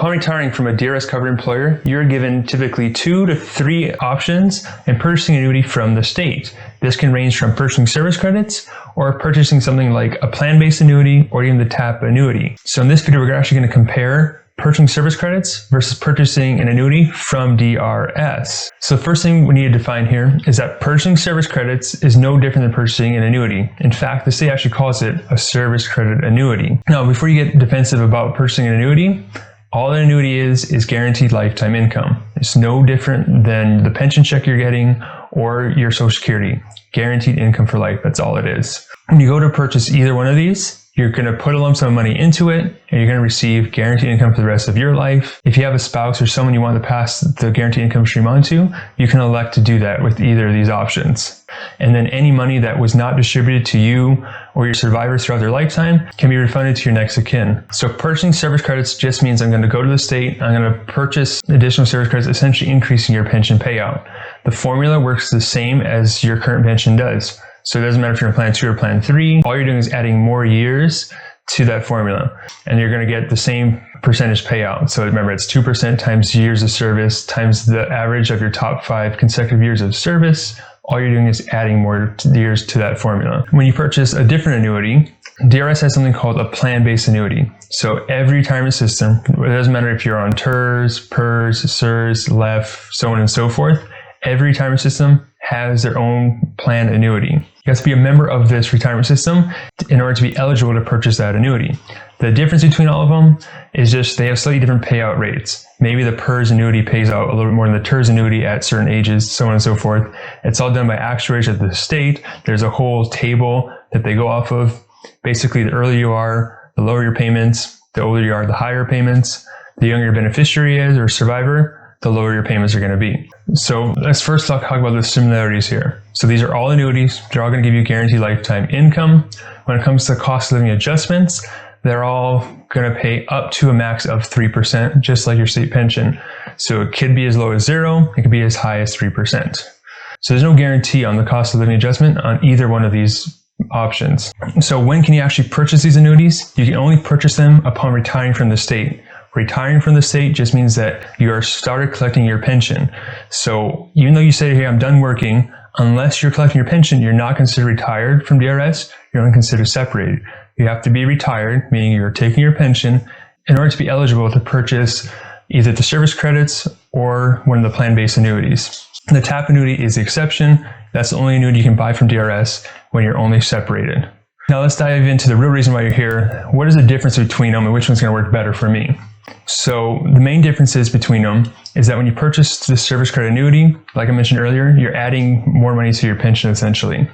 upon retiring from a DRS covered employer, you're given typically 2 to 3 options in purchasing an annuity from the state. This can range from purchasing service credits or purchasing something like a plan-based annuity or even the TAP annuity. So in this video, we're actually going to compare purchasing service credits versus purchasing an annuity from DRS. So the first thing we need to define here is that purchasing service credits is no different than purchasing an annuity. In fact, the state actually calls it a service credit annuity. Now, before you get defensive about purchasing an annuity, all an annuity is guaranteed lifetime income. It's no different than the pension check you're getting or your Social Security. Guaranteed income for life, that's all it is. When you go to purchase either one of these, you're going to put a lump sum of money into it, and you're going to receive guaranteed income for the rest of your life. If you have a spouse or someone you want to pass the guaranteed income stream on to, you can elect to do that with either of these options. And then any money that was not distributed to you or your survivors throughout their lifetime can be refunded to your next of kin. So purchasing service credits just means I'm going to go to the state, I'm going to purchase additional service credits, essentially increasing your pension payout. The formula works the same as your current pension does. So it doesn't matter if you're in plan 2 or plan 3, all you're doing is adding more years to that formula, and you're going to get the same percentage payout. So remember, it's 2% times years of service times the average of your top 5 consecutive years of service. All you're doing is adding more years to that formula. When you purchase a different annuity, DRS has something called a plan-based annuity. So every retirement system, it doesn't matter if you're on TRS, PERS, CERS, LEF, so on and so forth, every retirement system has their own plan annuity. You have to be a member of this retirement system in order to be eligible to purchase that annuity. The difference between all of them is just they have slightly different payout rates. Maybe the PERS annuity pays out a little bit more than the TRS annuity at certain ages, so on and so forth. It's all done by actuaries at the state. There's a whole table that they go off of. Basically, the earlier you are, the lower your payments. The older you are, the higher payments. The younger your beneficiary is or survivor, the lower your payments are going to be. So let's first talk about the similarities here. So these are all annuities. They're all going to give you guaranteed lifetime income. When it comes to cost of living adjustments, they're all going to pay up to a max of 3%, just like your state pension. So it could be as low as 0. It could be as high as 3%. So there's no guarantee on the cost of living adjustment on either one of these options. So when can you actually purchase these annuities? You can only purchase them upon retiring from the state. Retiring from the state just means that you are started collecting your pension. So even though you say, hey, I'm done working, unless you're collecting your pension, you're not considered retired from DRS, you're only considered separated. You have to be retired, meaning you're taking your pension, in order to be eligible to purchase either the service credits or one of the plan-based annuities. The TAP annuity is the exception. That's the only annuity you can buy from DRS when you're only separated. Now let's dive into the real reason why you're here. What is the difference between them and which one's going to work better for me? So the main differences between them is that when you purchase the service credit annuity, like I mentioned earlier, you're adding more money to your pension essentially.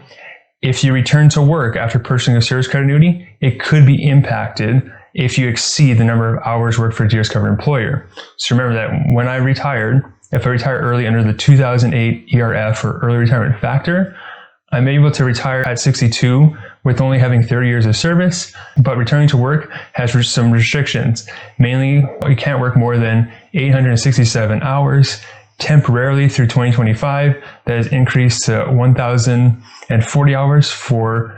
If you return to work after purchasing a service credit annuity, it could be impacted if you exceed the number of hours worked for a DRS covered employer. So remember that when I retired, if I retire early under the 2008 ERF or early retirement factor, I'm able to retire at 62 with only having 30 years of service, but returning to work has some restrictions. Mainly, you can't work more than 867 hours temporarily through 2025. That is increased to 1,040 hours for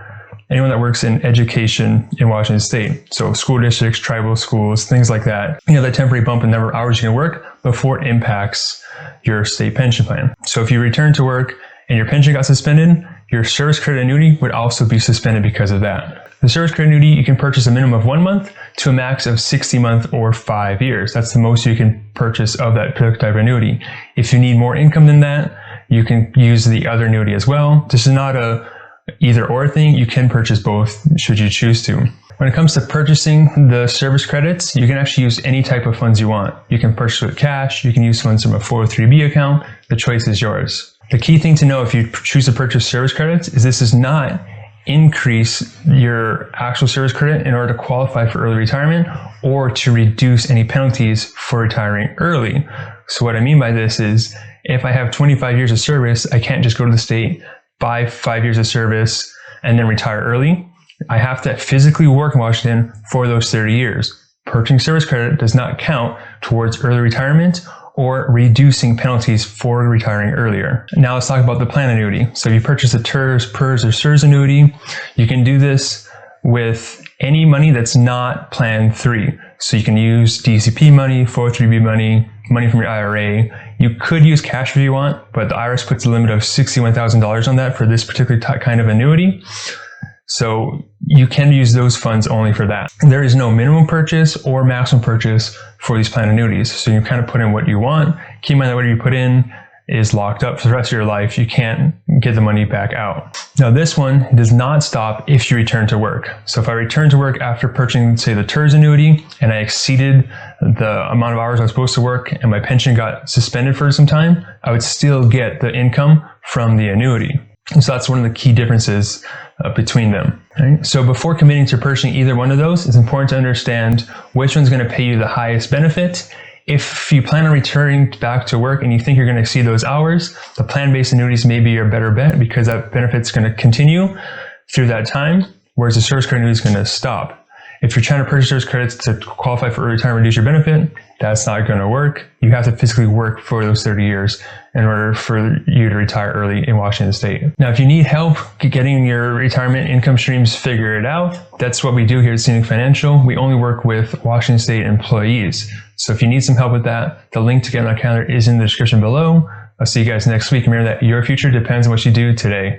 anyone that works in education in Washington State. So school districts, tribal schools, things like that. You have that temporary bump in the number of hours you can work before it impacts your state pension plan. So if you return to work and your pension got suspended, your service credit annuity would also be suspended because of that. The service credit annuity, you can purchase a minimum of 1 month to a max of 60 months or 5 years. That's the most you can purchase of that particular type of annuity. If you need more income than that, you can use the other annuity as well. This is not a either or thing. You can purchase both should you choose to. When it comes to purchasing the service credits, you can actually use any type of funds you want. You can purchase with cash. You can use funds from a 403(b) account. The choice is yours. The key thing to know if you choose to purchase service credits is this does not increase your actual service credit in order to qualify for early retirement or to reduce any penalties for retiring early. So what I mean by this is if I have 25 years of service, I can't just go to the state, buy 5 years of service, and then retire early. I have to physically work in Washington for those 30 years. Purchasing service credit does not count towards early retirement or reducing penalties for retiring earlier. Now let's talk about the plan annuity. So if you purchase a TRS, PERS, or CERS annuity, you can do this with any money that's not Plan 3. So you can use DCP money, 403b money, money from your IRA. You could use cash if you want, but the IRS puts a limit of $61,000 on that for this particular kind of annuity. So you can use those funds only for that. There is no minimum purchase or maximum purchase for these plan annuities. So you kind of put in what you want. Keep in mind that whatever you put in is locked up for the rest of your life. You can't get the money back out. Now this one does not stop if you return to work. So if I return to work after purchasing, say, the TRS annuity, and I exceeded the amount of hours I was supposed to work and my pension got suspended for some time, I would still get the income from the annuity. And so that's one of the key differences between them. Right? So before committing to purchasing either one of those, it's important to understand which one's going to pay you the highest benefit. If you plan on returning back to work and you think you're going to exceed those hours, the plan-based annuities may be your better bet because that benefit's going to continue through that time, whereas the service credit annuity is going to stop. If you're trying to purchase service credits to qualify for early retirement, reduce your benefit, that's not going to work. You have to physically work for those 30 years in order for you to retire early in Washington State. Now, if you need help getting your retirement income streams figured out, that's what we do here at Scenic Financial. We only work with Washington State employees. So if you need some help with that, the link to get on our calendar is in the description below. I'll see you guys next week. Remember that your future depends on what you do today.